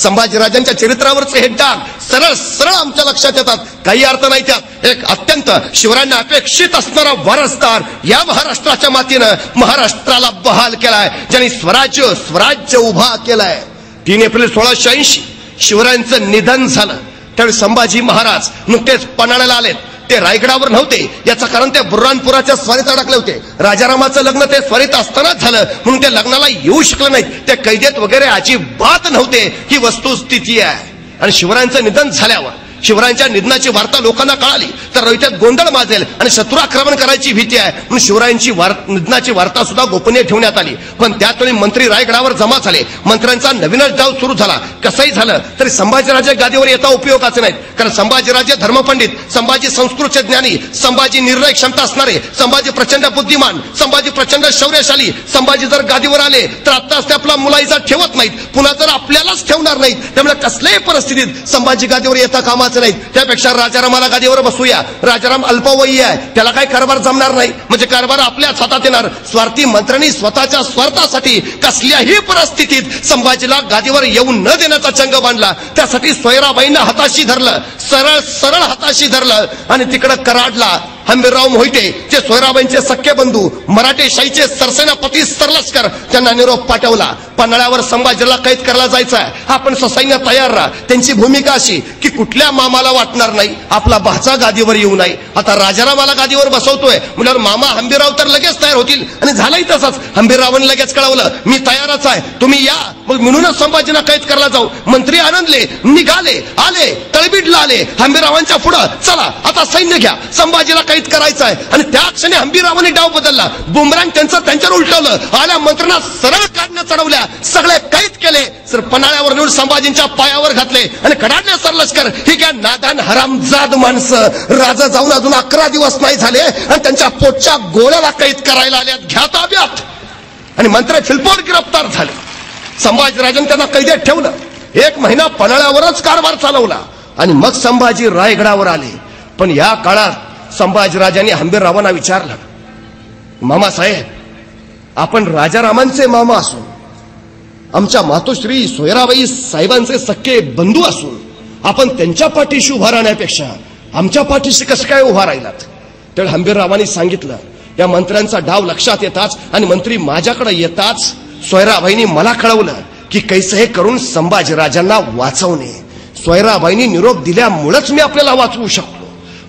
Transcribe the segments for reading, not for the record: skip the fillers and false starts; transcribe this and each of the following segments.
संभाजीराजांच्या चरित्रावरचे हे डाग सरळ सरळ आमच्या लक्षात येतात. काही अर्थ नाही त्यात. एक अत्यंत शिवरायांना अपेक्षित असणारा वारसदार या महाराष्ट्राच्या मातीनं महाराष्ट्राला बहाल केलाय, ज्यांनी स्वराज्य उभा केलाय. 3 एप्रिल 1680 शिवरायांचं निधन झालं. त्यावेळी संभाजी महाराज नुकतेच पन्हाळ्याला आलेत. ते रायगडावर नव्हते. याचं कारण ते बुऱ्हाणपुराच्या स्वारीत अडकले होते. राजारामाचं लग्न ते स्वारीत असतानाच झालं म्हणून ते लग्नाला येऊ शकले नाहीत. ते कैदेत वगैरे अजिबात नव्हते. ही वस्तुस्थिती आहे. आणि शिवरायांचं निधन झाल्यावर शिवरायांच्या निधनाची वार्ता लोकांना कळाली तर रयतेत गोंधळ माजेल आणि शत्रू आक्रमण करायची भीती आहे म्हणून शिवरायांची निधनाची वार्ता सुद्धा गोपनीय ठेवण्यात आली. पण त्यावेळी मंत्री रायगडावर जमा झाले. मंत्र्यांचा नवीनच डाव सुरू झाला. कसंही झालं तरी संभाजीराजे गादीवर येता उपयोगाचे नाहीत. कारण संभाजीराजे धर्मपंडित, संभाजी संस्कृतचे ज्ञानी, संभाजी निर्णय क्षमता असणारे, संभाजी प्रचंड बुद्धिमान, संभाजी प्रचंड शौर्यशाली. संभाजी जर गादीवर आले तर आत्ताच ते आपला मुलाईजा ठेवत नाहीत, पुन्हा जर आपल्यालाच ठेवणार नाहीत. त्यामुळे कसल्याही परिस्थितीत संभाजी गादीवर येता कामा नाही. त्यापेक्षा राजारामाला गादीवर बसूया. राजाराम अल्पवयी आहे, त्याला काही कारभार जमणार नाही. म्हणजे कारभार आपल्याच हातात येणार. स्वार्थी मंत्र्यांनी स्वतःच्या स्वार्थासाठी कसल्याही परिस्थितीत संभाजीला गादीवर येऊ न देण्याचा चंग बांधला. त्यासाठी सोयराबाईंना हाताशी धरलं, सरळ सरळ हाताशी धरलं आणि तिकडं कराडला हंबीरराव मोहिते जे सोयराबाईंचे सख्खे बंधू, मराठे शाहीचे सरसेनापती सरलष्कर, त्यांना निरोप पाठवला. पन्हाळ्यावर संभाजीला कैद करायला जायचं आहे. आपण ससैन्य तयार राहा. त्यांची भूमिका अशी की कुठल्या मामाला वाटणार नाही आपला भाचा गादीवर येऊ नये. आता राजारामाला गादीवर बसवतोय म्हणल्यावर मामा हंबीरराव तर लगेच तयार होतील. आणि झालंही तसंच. हंबीररावांनी लगेच कळवलं मी तयारच आहे, तुम्ही या. मग म्हणूनच संभाजीला कैद करायला जाऊ. मंत्री आनंदले, निघाले, आले, तळबीडला आले. हंबीररावांच्या पुढं चला आता सैन्य घ्या, संभाजीला कैद करायचं आहे. आणि त्या क्षणी हंबीररावांनी डाव बदलला. बुमरँग त्यांच्यावर उलटवलं. आल्या मंत्र्यांना सरळ काढण्यात चढवल्या. सगळे कैद केले. सर पन्हाळ्यावर नेऊन संभाजींच्या पायावर घातले आणि कडाडले सरलष्कर. ही काय नादान हरामजाद माणसं. राजा जाऊन अजून 11 दिवस नाही झाले आणि त्यांच्या पोटच्या गोळ्याला कैद करायला आल्यात, घ्या ताब्यात. आणि मंत्री फिलपोट गिरफ्तार झाले. संभाजीराजांनी त्यांना कैदेत ठेवलं. 1 महिना पन्हाळ्यावरच कारभार चालवला आणि मग संभाजी रायगडावर आले. पण या काळात संभाजीराजांनी हंबीररावांना विचारलं, मामासाहेब आपण राजारामांचे मामा असून, आमच्या मातोश्री सोयराबाई साहेबांचे सख्खे बंधू असून आपण त्यांच्या पाठीशी उभा राहण्यापेक्षा आमच्या पाठीशी कसं काय उभा राहिलात? त्यावेळी हंबीररावांनी सांगितलं. या मंत्र्यांचा डाव लक्षात येताच आणि मंत्री माझ्याकडे येताच सोयराबाईंनी मला कळवलं की कैसे हे करून संभाजीराजांना वाचवणे. सोयराबाईंनी निरोप दिल्यामुळेच मी आपल्याला वाचवू शकतो.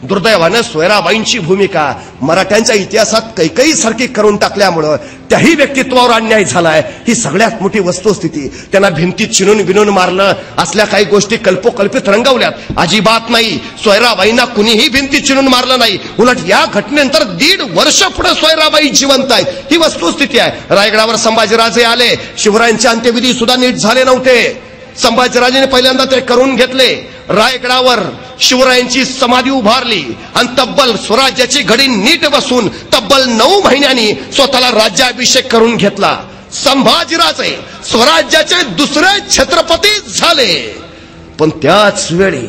दुर्दैवानं सोयराबाईंची भूमिका मराठ्यांच्या इतिहासात कैकई सारखी करून टाकल्यामुळं त्याही व्यक्तित्वावर अन्याय झालाय. ही सगळ्यात मोठी वस्तुस्थिती. त्यांना भिंतीत चिनून बिनून मारलं असल्या काही गोष्टी कल्पोकल्पित रंगवल्यात. अजिबात नाही. सोयराबाईंना कुणीही भिंतीत चिनून मारलं नाही. उलट या घटनेनंतर 1.5 वर्ष पुढे सोयराबाई जिवंत आहेत. ही वस्तुस्थिती आहे. रायगडावर संभाजीराजे आले. शिवरायांचे अंत्यविधी सुद्धा नीट झाले नव्हते. संभाजीराजांनी पहिल्यांदा ते करून घेतले. रायगडावर शिवरायांची समाधी उभारली आणि तब्बल स्वराज्याची घडी नीट बसून तब्बल 9 महिन्यांनी स्वतःला राज्याभिषेक करून घेतला. संभाजीराजे स्वराज्याचे दुसरे छत्रपती झाले. पण त्याच वेळी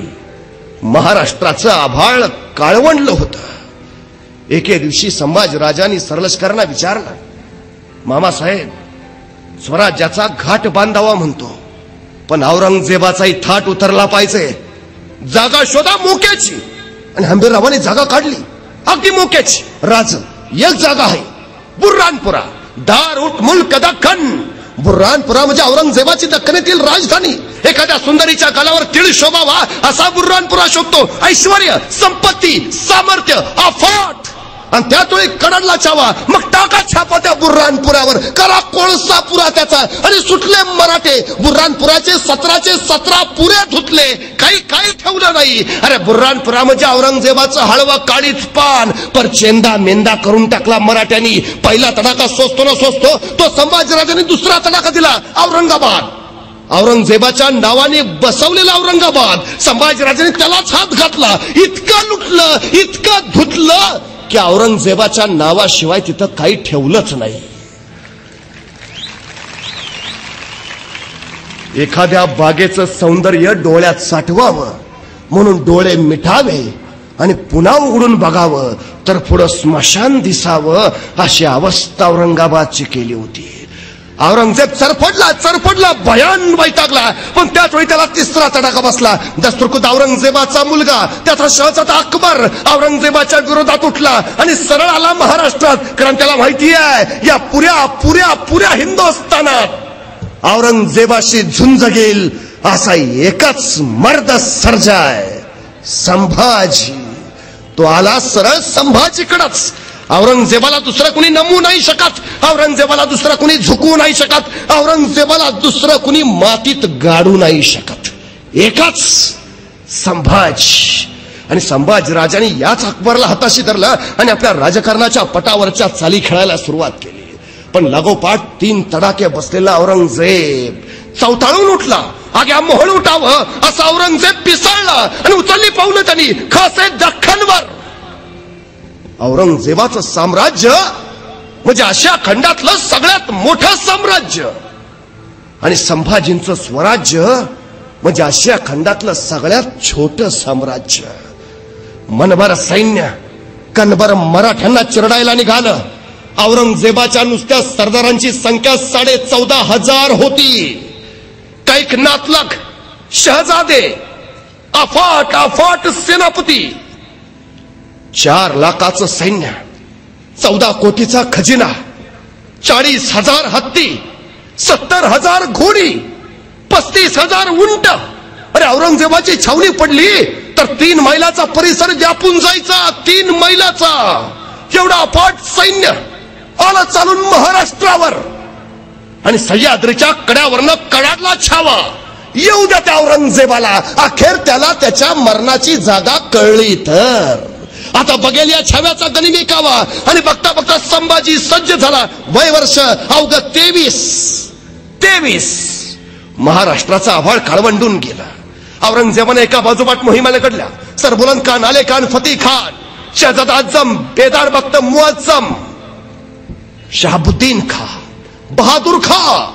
महाराष्ट्राचं आभाळ काळवंडलं होतं. एके दिवशी संभाजीराजांनी सरलष्करांना विचारलं, मामासाहेब स्वराज्याचा घाट बांधावा म्हणतो पण औरंगजेबाचाही थाट उतरला पाहिजे. जागा शोधा मोक्याची. आणि हंबीररावांनी जागा काढली अगदी मोक्याची. राज एक जागा आहे बुऱ्हाणपुरा. दार उठ मुल्क दख्खन. बुऱ्हाणपुरा म्हणजे औरंगजेबाची दख्खनेतील राजधानी. एखाद्या सुंदरीच्या गलावर तीळ शोभावा असा बुऱ्हाणपुरा शोभतो. ऐश्वर्य, संपत्ती, सामर्थ्य अफाट. आणि त्यातोळी कडडला चावा. मग टाका छापा त्या बुऱ्हाणपुरावर, करा कोळसा पुरा त्याचा. आणि सुटले मराठे. बुऱ्हाणपुराचे 17चे 17 पुरे धुतले. काही ठेवलं नाही. अरे बुऱ्हाणपुरा म्हणजे औरंगजेबाचं हळवं काळीच पान. पर चेंदा मेंदा करून टाकला मराठ्यांनी. पहिला तडाखा सोसतो ना सोसतो तो संभाजीराजांनी दुसरा तडाखा दिला औरंगाबाद. औरंगजेबाच्या नावाने बसवलेला औरंगाबाद. संभाजीराजांनी त्यालाच हात घातला. इतकं लुटलं, इतकं धुतलं की औरंगजेबाच्या नावाशिवाय तिथं काही ठेवलंच नाही. एखाद्या बागेचं सौंदर्य डोळ्यात साठवावं म्हणून डोळे मिठावे आणि पुन्हा उघडून बघावं तर पुढं स्मशान दिसावं अशी अवस्था औरंगाबादची केली होती. औरंगजेब चरफडला भयान वैतागला. पण त्याच वेळी त्याला तिसरा तडाखा बसला. दस्तुरखुद औरंगजेबाचा मुलगा त्याचा शहजादा अकबर औरंगजेबाच्या विरोधात उठला आणि सरळ आला महाराष्ट्रात. कारण त्याला माहिती आहे या पुऱ्या हिंदुस्थानात औरंगजेबाशी झुंज घेईल असा एकच मर्द सर्जाय, संभाजी. तो आला सरळ संभाजीकडच. औरंगजेबाला दुसरं कुणी नमू नाही शकत, औरंगजेबाला दुसरं कुणी झुकू नाही शकत, औरंगजेबाला दुसरं कुणी मातीत गाडू नाही शकत. एकच संभाजी. आणि संभाजी राजाने याच अकबरला हाताशी धरलं आणि आपल्या राजकारणाच्या पटावरच्या चाली खेळायला सुरुवात केली. पण लागोपाठ 3 तडाखे बसलेला औरंगजेब चौथाळून उठला. आग्या मोहळ उठावं असं औरंगजेब पिसाळला आणि उचलली पावलं त्यांनी खासे दख्खनवर. औरंगजेबाचं साम्राज्य म्हणजे आशिया खंडातलं सगळ्यात मोठं साम्राज्य आणि संभाजींचं स्वराज्य म्हणजे आशिया खंडातलं सगळ्यात छोटं साम्राज्य. मनभर सैन्य कणभर मराठ्यांना चिरडायला निघालं. औरंगजेबाच्या नुसत्या सरदारांची संख्या 14,500 होती. कैक नातलग शहजादे, अफाट सेनापती, 4 लाखाचं सैन्य, 14 कोटीचा खजिना, 40,000 हत्ती, 70,000 घोडी, 35,000 उंट. अरे औरंगजेबाची छावणी पडली तर 3 मैलाचा परिसर व्यापून जायचा. 3 मैलाचा एवढा अफाट सैन्य आला चालून महाराष्ट्रावर. आणि सह्याद्रीच्या कड्यावरनं कडाडला छावा. येऊ द्या त्या औरंगजेबाला. अखेर त्याला त्याच्या मरणाची जागा कळली तर आता बघेल या छाव्याचा गनिमिकावा. आणि बघता बघता संभाजी सज्ज झाला. वयवर्ष अवघ 23. महाराष्ट्राचा आभाळ काळवंडून गेला. औरंगजेबाने एका बाजूपाठ मोहिमा लढल्या. सरबुलंद खान, आले खान, फतेह खान, शहजादा आजम, बेदार बख्त मुअज्जम, शहाबुद्दीन खान, बहादूर खान,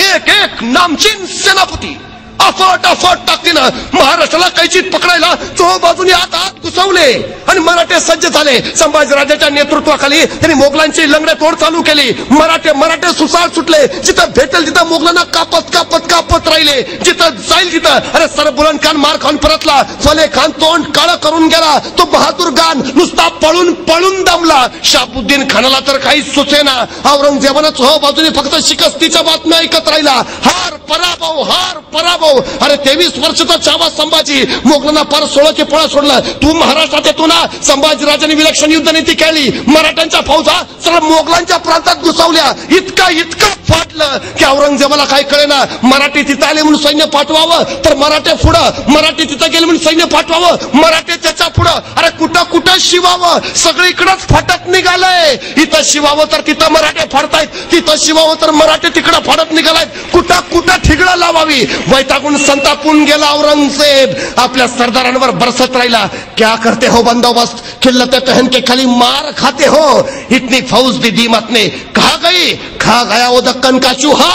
एक नामचीन सेनापती अफाट ताकदीनं महाराष्ट्राला कैचीत पकडायला चोहोबाजूनी आत घुसवले आणि मराठे सज्ज झाले. संभाजीराजाच्या नेतृत्वाखाली त्यांनी मोगलांची लंगडे तोड चालू केली. मराठे सुसाळ सुटले. जिथं भेटेल तिथं मोगलांना कापत राहिले. जिथं जाईल तिथं अरे सरबुलंद खान मार खाऊन परतला. फतेह खान तोंड काळं करून गेला. तो बहादूर खान नुसता पळून दमला. शहाबुद्दीन खानाला तर काही सुचेना. औरंगजेबानं चोहोबाजूनी फक्त शिकस्तीच्या बातम्या ऐकत राहिला. हार पराभव. अरे 23 वर्षाचा चावा संभाजी मोगलांना पार 16 के पळा सोडला. तू महाराष्ट्रात येतो ना. संभाजीराजांनी विलक्षण युद्धनीती केली. मराठ्यांच्या फौजा सर्व मोगलांच्या प्रांतात घुसवल्या. इतका फाटलं की औरंगजेबाला काय कळेना. मराठी तिथं आले म्हणून सैन्य पाठवावं तर मराठे पुढं, मराठी तिथं गेले म्हणून सैन्य पाठवावं, मराठे त्याच्या पुढं. अरे कुठं शिवावं. सगळीकडेच फाटत निघालंय. इथं शिवावं तर तिथं मराठे फाडतायत, तिथं शिवावं तर मराठे तिकडं फाडत निघालायत. कुठं ठिगळं लावावी. वैतागून संतापून गेला औरंगजेब. आपल्या सरदारांवर बरसत राहिला. क्या करते हो बंदोबस्त, खिल्लते पहन के खाली मार खाते हो. इतनी फौज भी दीमत ने कहा गई, खा गया वो दक्कन का चूहा.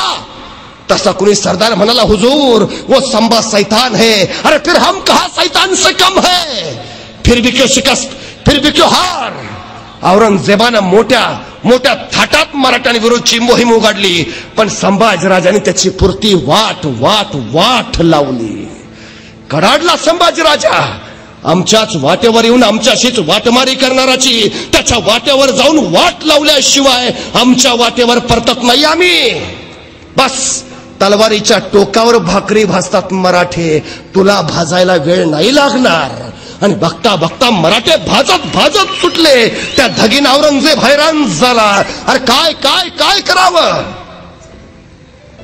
तसा कुणी सरदार म्हणाला, हुजूर वो संभा शैतान है. अरे फिर हम कहा शैतान से कम है. फिर भी क्यों शिकस्त, फिर भी क्यों हार. औरंगजेबानं मोठ्या थाटात मराठ्यांविरोधाची मोहीम उघडली. पण संभाजीराजांनी त्याची पुरती वाट लावली. कडाडला संभाजीराजा. आमच्याच वाटेवर येऊन आमच्याशीच वाटमारी करणाराची त्याच्या वाटेवर जाऊन वाट लावल्याशिवाय आमच्या वाटेवर परतत नाही आम्ही. बस तलवारीच्या टोकावर भाकरी भाजतात मराठे. तुला भाजायला वेळ नाही लागणार. आणि बघता मराठे भाजत सुटले. त्या धगीन औरंगजेब हैराण झाला. अरे काय करावं.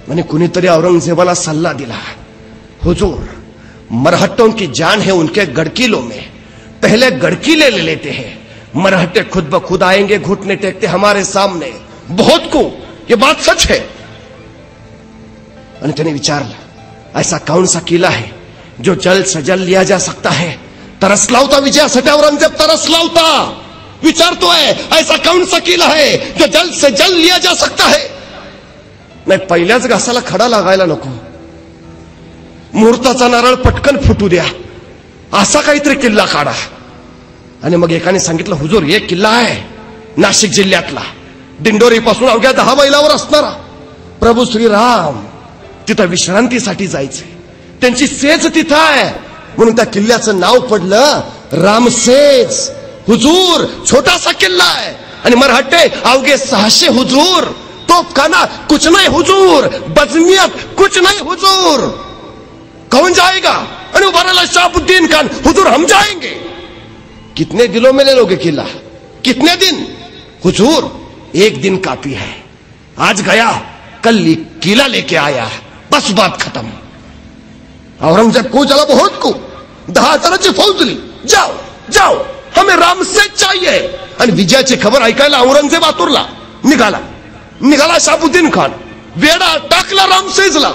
आणि कुणीतरी औरंगजेबाला सल्ला दिला, हुजूर मरहट्टों की जान है उनके गड़किलों में, पहले गड़किले ले लेते हैं. मरहट्टे खुद ब खुद आएंगे, घुटने टेकते हमारे सामने. बहुत को ये बात सच है. आणि त्याने विचारलं, ऐसा कौन सा किला है जो जल्द से जल्द लिया जा सकता है. तरसला होता विजयासाठी औरंगजेब, तरसला होता. विचारतोय ऐसा कौन सा किला है जो जल्द से जल्द लिया जा सकता है. नाही पहिल्याच घासाला खडा लागायला नको. मुहूर्ताचा नारळ पटकन फुटू द्या. असा काहीतरी किल्ला काढा. आणि मग एकाने सांगितलं, हुजूर एक किल्ला आहे नाशिक जिल्ह्यातला, दिंडोरी पासून अवघ्या 10 मैलावर असणारा. प्रभू श्रीराम तिथं विश्रांतीसाठी जायचे, त्यांची सेज तिथं आहे, म्हणून त्या किल्ल्याचं नाव पडलं रामसेज. हुजूर छोटासा किल्ला आहे आणि मराठे अवघे 600 हुजूर, तोफखाना कुछ नहीं हुजूर, बजमियत कुछ नहीं हुजूर. कौन जाएगा? आणि उभारला शहाबुद्दीन खान, हुजूर हम जाएंगे. कितने दिनों में ले लोगे किला? कितने दिन? हुजूर 1 दिन काफी है. आज गया कल किला लेके आया, बस बात खत्म. औरंगजेब को चला बहुत को 10,000ची फौज ली. जाओ जाओ हमें रामसेज चाहिए. आणि विजयाची खबर ऐकायला औरंगजेब आतुरला. निघाला शहाबुद्दीन खान, वेडा टाकला रामसेजला.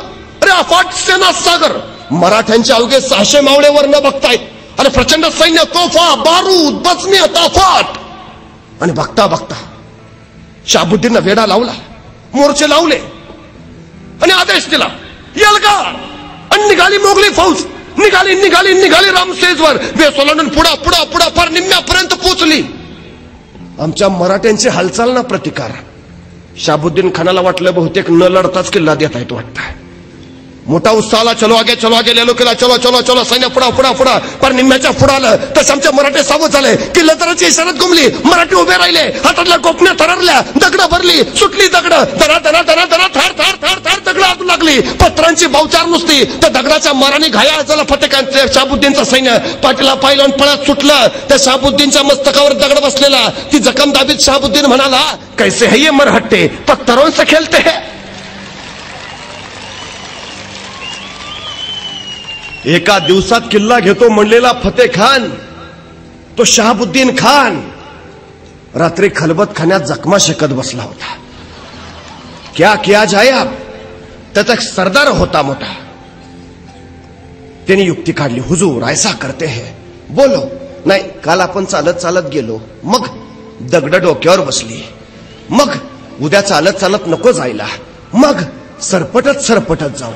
अरे अफाट सेना सागर, मराठ्यांचे अवघे 600 मावळेवर न बघतायत. अरे प्रचंड सैन्य, तोफा, बारूद, बचमियत, अफाट. आणि बघता बघता शहाबुद्दीननं वेडा लावला, मोर्चे लावले आणि आदेश दिला, येलगार. आणि निघाली मोगली फौज. निघाली रामसेजवर. वेसोलांडून पुढा फार निम्म्यापर्यंत पोहोचली. आमच्या मराठ्यांची हालचाल ना प्रतिकार. शहाबुद्दीन खानाला वाटलं बहुतेक न लढताच किल्ला देता येतो वाटतं. मोठा उत्साह आला, चलो आगे ले लो किल्ला, चलो सैन्य पुढा पर निम्म्याच्या पुढे आलं तसं आमच्या मराठे सावध झाले. किल्लेदाराची इशारात घुमली, मराठी उभे राहिले, हातातल्या कोपण्या थररल्या, दगडं भरली, सुटली दगडं, दरा थार दगडं आग लागली. पत्रांची भावचार नुसती. त्या दगडाच्या माराने घाया झाला फतेकांचे शहाबुद्दीनचं सैन्य. पाठीला पायलवान पळत सुटलं. त्या शहाबुद्दीनच्या मस्तकावर दगड बसलेला. ती जखम दाबीत शहाबुद्दीन म्हणाला, कैसे है ये मरहट्टे, पत्थरों से खेलते हैं. एका दिवसात किल्ला घेतो म्हणलेला फतेह खान, तो शहाबुद्दीन खान रात्री खलबत खाण्यात जखमा शेकत बसला होता. क्या किया जाए अब? त्याचा सरदार होता मोठा. त्यांनी युक्ती काढली, हुजूर ऐसा करते हैं, बोलो. नाही, काल आपण चालत गेलो, मग दगड डोक्यावर बसली, मग उद्या चालत नको जायला, मग सरपटत जाऊ.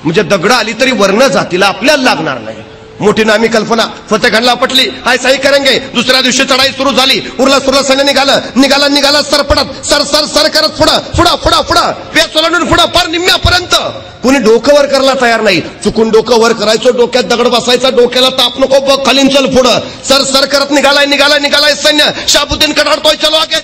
म्हणजे दगड आली तरी वर्ण जातीला आपल्याला लागणार नाही. मोठी नामी कल्पना फतेह खानला पटली. हाय सही करेंगे. दुसऱ्या दिवशी चढाई सुरू झाली. उरला सैन्य निघाला सरपटत सर करत पुढं वेस ओलांडून पुढं फार निम्म्यापर्यंत. कुणी डोकं वर करायला तयार नाही. चुकून डोकं वर करायचं, डोक्यात दगड बसायचा, डोक्याला ताप नको, बघ खालीन चल पुढं. सर करत निघालाय सैन्य. शहाबुद्दीन कडाडतोय, चलो आगे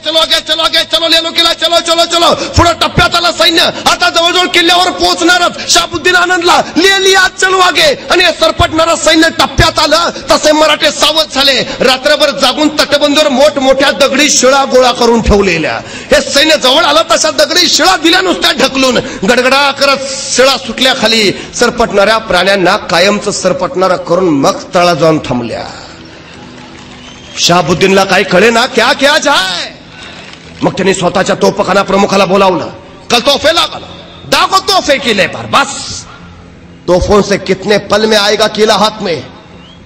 ले लो किला, चलो. पुढं टप्प्यात आला सैन्य. आता जवळजवळ किल्ल्यावर पोहोचणारच. शहाबुद्दीन आनंदला, लिया चलो आगे. आणि सरपटणारा सैन्य टप्प्यात आलं तसे मराठे सावध झाले. रात्रभर जागून तटबंदीवर मोठमोठ्या दगडी शिळा गोळा करून ठेवलेल्या. हे सैन्य जवळ आलं तशा दगडी शिळा दिल्या नुसत्या ढकलून. गडगडा करत शिळा सुटल्या खाली. सरपटणाऱ्या प्राण्यांना कायमचं सरपटणारा करून मग तळा जाऊन थांबल्या. शहाबुद्दीनला काही कळे ना, क्या क्या जाय. मग त्यांनी स्वतःच्या तोफखाना प्रमुखाला बोलावलं. कल तोफे लागला, दाखव तोफे किले पर. बस तोफों से कितने पल में आएगा किला हाथ में.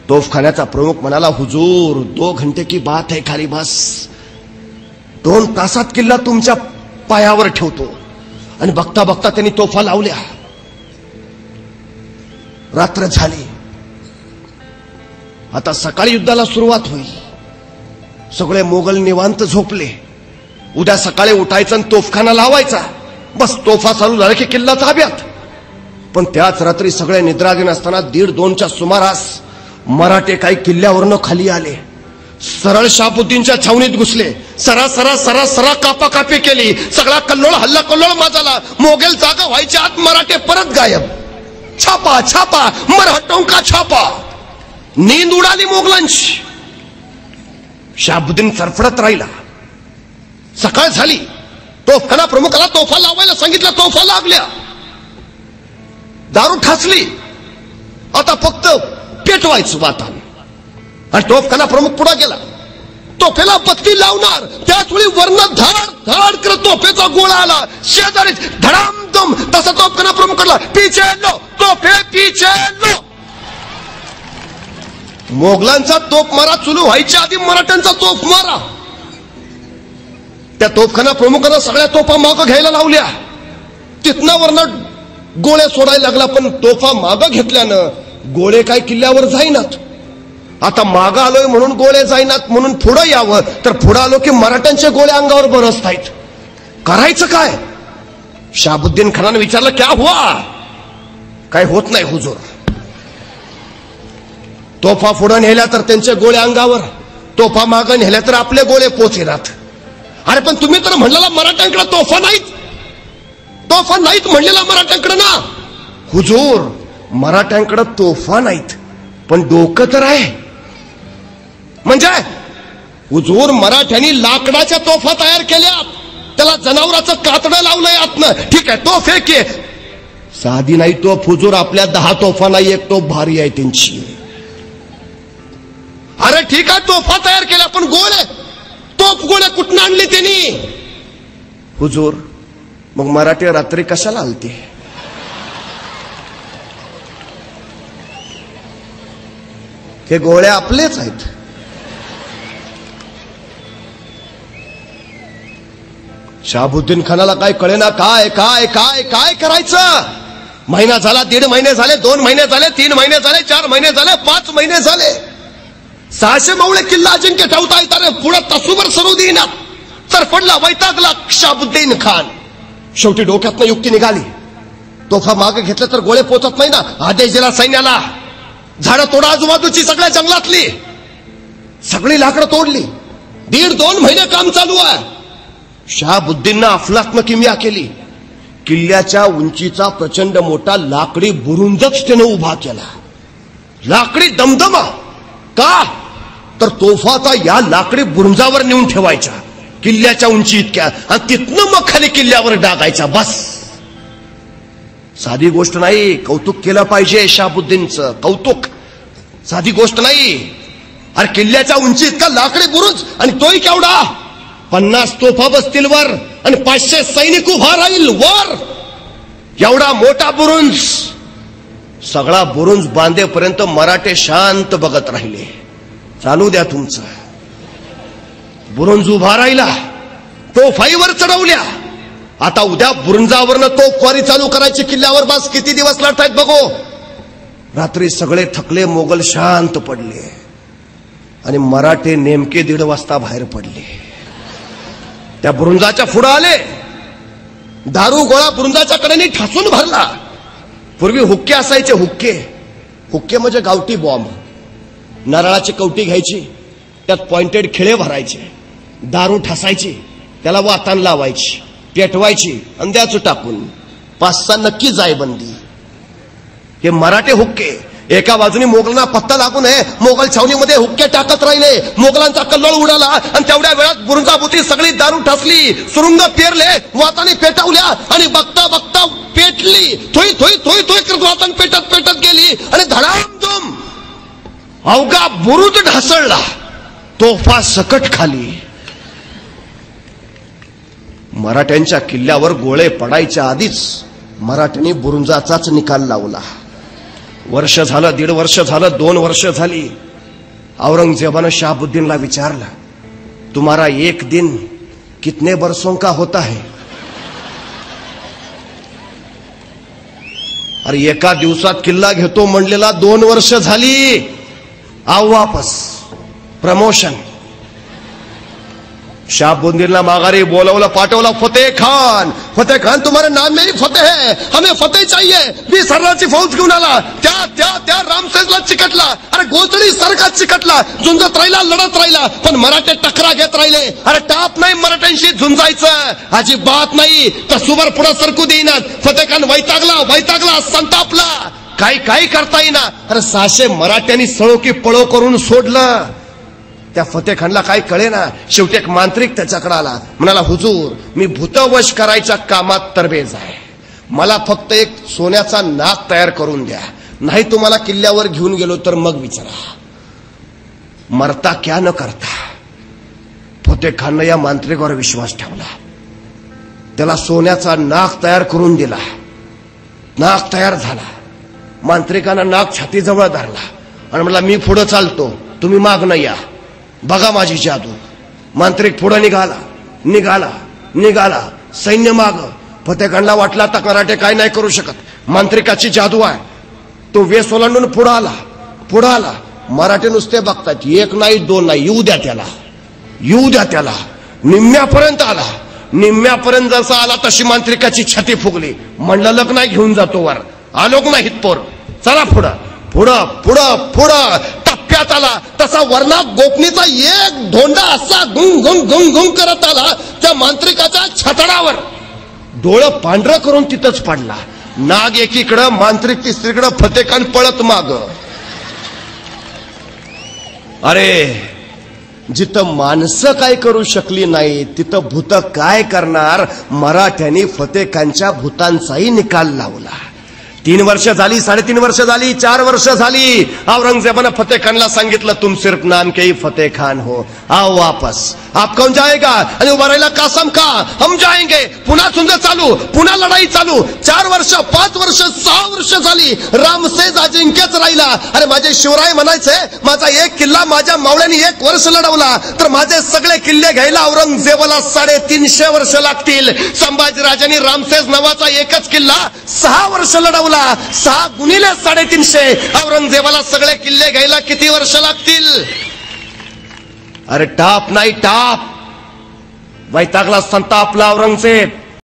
तोफखान्याचा प्रमुख म्हणाला, हुजूर 2 घंटे की बात है खाली, बस 2 तासात किल्ला तुमच्या पायावर ठेवतो. आणि बघता त्यांनी तोफा लावल्या. रात्र झाली. आता सकाळी युद्धाला सुरुवात होईल. सगळे मोगल निवांत झोपले. उद्या सकाळी उठायचं आणि तोफखाना लावायचा. बस तोफा चालू झाला की किल्ला ताब्यात. पण त्याच रात्री सगळे निद्राधीन असताना 1:30-2च्या सुमारास मराठे काही किल्ल्यावरनं खाली आले. सरळ शहाबुद्दीनच्या छावणीत घुसले. सरा कापाकापी केली. सगळा हल्ला कल्लोळ माजाला. मोगल जागा व्हायच्या आत मराठे परत गायब. छापा मराठों का छापा. नींद उडाली मोगलांची. शहाबुद्दीन सरफडत राहिला. सकाळ झाली. तोफखाना प्रमुखाला तोफा लावायला सांगितलं. तोफा लागल्या. दारू ठासली. आता फक्त पेटवायचं वातान. आणि तोफखाना प्रमुख पुढे गेला. तोफेला पत्ती लावणार त्याचवेळी वर्ण धाड करत तोफेचा गोळा आला. शेजारी धडामधम. तसा तोफखाना प्रमुखाला, पीछे लो तोफे, पीछे लो. मोगलांचा तोफ मारा सुरू व्हायच्या आधी मराठ्यांचा तोफ मारा. त्या तोफखाना प्रमुखानं सगळ्या तोफा मागं घ्यायला लावल्या. तिथनं वर्ण गोळे सोडायला लागला. पण तोफा मागं घेतल्यानं गोळे काय किल्ल्यावर जाईनात. आता मागं आलोय म्हणून गोळे जाईनात, म्हणून पुढं यावं. तर पुढं आलो की मराठ्यांचे गोळे अंगावर बरसतायत. करायचं काय? शहाबुद्दीन खानाने विचारलं, क्या हुआ? काय होत नाही हुजूर. तोफा पुढे नेल्या तर त्यांचे गोळे अंगावर, तोफा मागं नेल्या तर आपले गोळे पोचेनात. अरे पण तुम्ही तर म्हणलेला मराठ्यांकडे तोफा नाहीत, तोफा नाहीत म्हणलेला मराठ्यांकडे ना. हुजूर, मराठ्यांकडे तोफा नाहीत पण डोकं तर आहे. म्हणजे हुजूर, मराठ्यांनी लाकडाच्या तोफा तयार केल्या, त्याला जनावराचं कातडं लावलंय आतनं. ठीक आहे, तोफ एक आहे, साधी नाही तोफ हुजूर. आपल्या 10 तोफा नाही, एक तोफ भारी आहे त्यांची. अरे ठीक आहे, तोफा तयार केल्या पण गोळे, तोफ गोळे कुठून आणले त्यांनी? हुजूर, मग मराठी रात्री कशाला आलते? हे गोळे आपलेच आहेत. शहाबुद्दीन खानाला काय कळेना, काय काय काय काय करायचं. महिना झाला, 1.5 महिने झाले, 2 महिने झाले, 3 महिने झाले, 4 महिने झाले, 5 महिने झाले. 600 मावळे किल्ला अजिंक्य ठेवता येतात रे, पुढे तसूवर सरू देईना. तर पडला, वैतागला शहाबुद्दीन खान. शेवटी डोक्यातनं युक्ती निघाली, तोफा मागे घेतलं तर गोळे पोचत नाही ना. आदेश दिला सैन्याला, झाडं तोडा आजूबाजूची, सगळ्या जंगलातली सगळी लाकडं तोडली. 1.5-2 महिने काम चालू आहे. शहाबुद्दीननं अफलातनं किमया केली. किल्ल्याच्या उंचीचा प्रचंड मोठा लाकडी बुरुंजच त्यानं उभा केला. लाकडी दमदमा. का? तर तोफाचा या लाकडी बुरुंजावर नेऊन ठेवायच्या, किल्ल्याच्या उंची इतक्या, आणि तिथनं मग खाली किल्ल्यावर डागायचा. बस, साधी गोष्ट नाही. कौतुक केलं पाहिजे शहाबुद्दीनचं, कौतुक. साधी गोष्ट नाही. अरे किल्ल्याच्या उंची इतका लाकडी बुरुज, आणि तोही केवढा? 50 तोफा बसतील वर आणि 500 सैनिक उभा राहील वर. एवढा मोठा बुरुंज. सगळा बुरुंज बांधेपर्यंत मराठे शांत बघत राहिले. चालू द्या तुमचं. बुरुंज उभा राहिला, तोफाईवर चढवल्या. आता उद्या बुरुंजावरनं तोफवारी चालू करायची किल्ल्यावर. बस, किती दिवस लढतायत बघू. रात्री सगळे थकले, मोगल शांत पडले आणि मराठे नेमके 1:30 वाजता बाहेर पडले. त्या बुरुंजाच्या पुढे आले. दारू गोळा बुरुंजाच्या कडेने ठासून भरला. पूर्वी हुक्के असायचे, हुक्के. हुक्के म्हणजे गावठी बॉम्ब. नारळाची कवटी घ्यायची, त्यात पॉइंटेड खिळे भरायचे, दारू ठसायची, त्याला वातान लावायची, पेटवायची आणि द्याचं टाकून. 5-6 नक्की जायबंदी. हे मराठे हुक्के. एका बाजूने मोगलांना पत्ता लागू नये, मोगल छावणीमध्ये हुक्के टाकत राहिले. मोगलांचा कल्लोळ उडाला आणि तेवढ्या वेळात बुरुंजाभोवती सगळी दारू ठसली, सुरुंग पेरले, वाताने पेटवल्या आणि बघता बघता पेटली. थोई थोई थोई थोई करत वातान पेटत पेटत गेली आणि धडामधूम अवघा बुरुज ढासळला. तोफा सकट खाली. मराठ्यांच्या किल्ल्यावर गोळे पडायच्या आधीच मराठ्यांनी बुरुंजाचाच निकाल लावला. वर्ष झालं, 1.5 वर्ष झालं, 2 वर्ष झाली. औरंगजेबानं शहाबुद्दीनला विचारलं, तुम्हारा एक दिन कितने बरसों का होता है? अरे एका दिवसात किल्ला घेतो म्हणलेला 2 वर्ष झाली. आओ वापस. प्रमोशन. शहाबुद्दीनला माघारी बोलवलं, पाठवलं. फतेह खान, फतेह खान तुम्हारे नाम में ही फतेह है, हमें फतेह चाहिए. 20,000ची फौज घेऊन आला. त्या रामसेजला चिकटला. अरे गोचडी सारखा चिकटला. झुंजत राहिला, लढत राहिला, पण मराठे टकरा घेत राहिले. अरे टाप नाही मराठ्यांशी झुंजायचं, अजिबात नाही. तसूवर पुढे सरकू देईनात. फतेह खान वैतागला, संतापला. काही करता येईना. अरे 600 मराठ्यांनी सळो की पळो करून सोडलं. त्या फतेह खानला काय कळेना. शेवटी एक मांत्रिक त्याच्याकडे आला. म्हणाला, हुजूर, मी भूतवश करायच्या कामात तरबेज आहे. मला फक्त एक सोन्याचा नाक तयार करून द्या, नाही तुम्हाला किल्ल्यावर घेऊन गेलो तर मग विचारा. मरता क्या न करता. फतेह खाननं या मांत्रिकावर विश्वास ठेवला. त्याला सोन्याचा नाक तयार करून दिला. नाक तयार झाला. मांत्रिकानं नाक छातीजवळ धरला आणि म्हटला, मी पुढे चालतो, तुम्ही मागणं या, बघा माझी जादू. मांत्रिक पुढे निघाला. सैन्य माग. फतेह खानला वाटला आता मराठे काय नाही करू शकत, मांत्रिकाची जादू आहे. तो वेस ओलांडून पुढे आला. मराठे नुसते बघतात. 1 नाही 2 नाही, येऊ द्या त्याला. निम्म्यापर्यंत आला. निम्म्यापर्यंत जसा आला तशी मांत्रिकाची छाती फुगली. म्हणलं लग नाही घेऊन जातो वर. आलोक नाहीत पोर. चला पुढं पुढं पुढं पुढं. टप्प्यात आला तसा वरना गोपनीचा एक धोंडा असा गुंग गुंग गुंग गुंग करत आला त्या मांत्रिकाच्या छतडावर. डोळं पांढरं करून तिथंच पडला. नाग एकीकडं, मांत्रिक तिसरीकडं, फतेखान पळत माग. अरे जिथं माणसं काय करू शकली नाही तिथं भूत काय करणार. मराठ्यांनी फतेखानच्या भूतांचाही निकाल लावला. 3 वर्ष झाली, 3.5 वर्ष झाली, 4 वर्ष झाली. औरंगजेबानं फतेखानला सांगितलं तुम सिर्फ नाम के ही फतेह खान हो, आओ वापस. आप कौन जाएगा? आणि उभा राहिला कासम का, हम जाएंगे. पुन्हा झुंज चालू, पुन्हा लढाई चालू. 4 वर्ष, 5 वर्ष, 6 वर्ष झाली. रामसेज अजिंक्यच राहिला. अरे माझे शिवराय म्हणायचे माझा एक किल्ला माझ्या मावळ्यांनी 1 वर्ष लढवला तर माझे सगळे किल्ले घ्यायला औरंगजेबाला 350 वर्ष लागतील. संभाजीराजांनी रामसेज नावाचा एकच किल्ला 6 वर्ष लढवला. 6 गुणिले 350. औरंगजेबाला सगळे किल्ले घ्यायला किती वर्ष लागतील? अरे टाप नाही टाप. वैतागला संतापला औरंगजेब.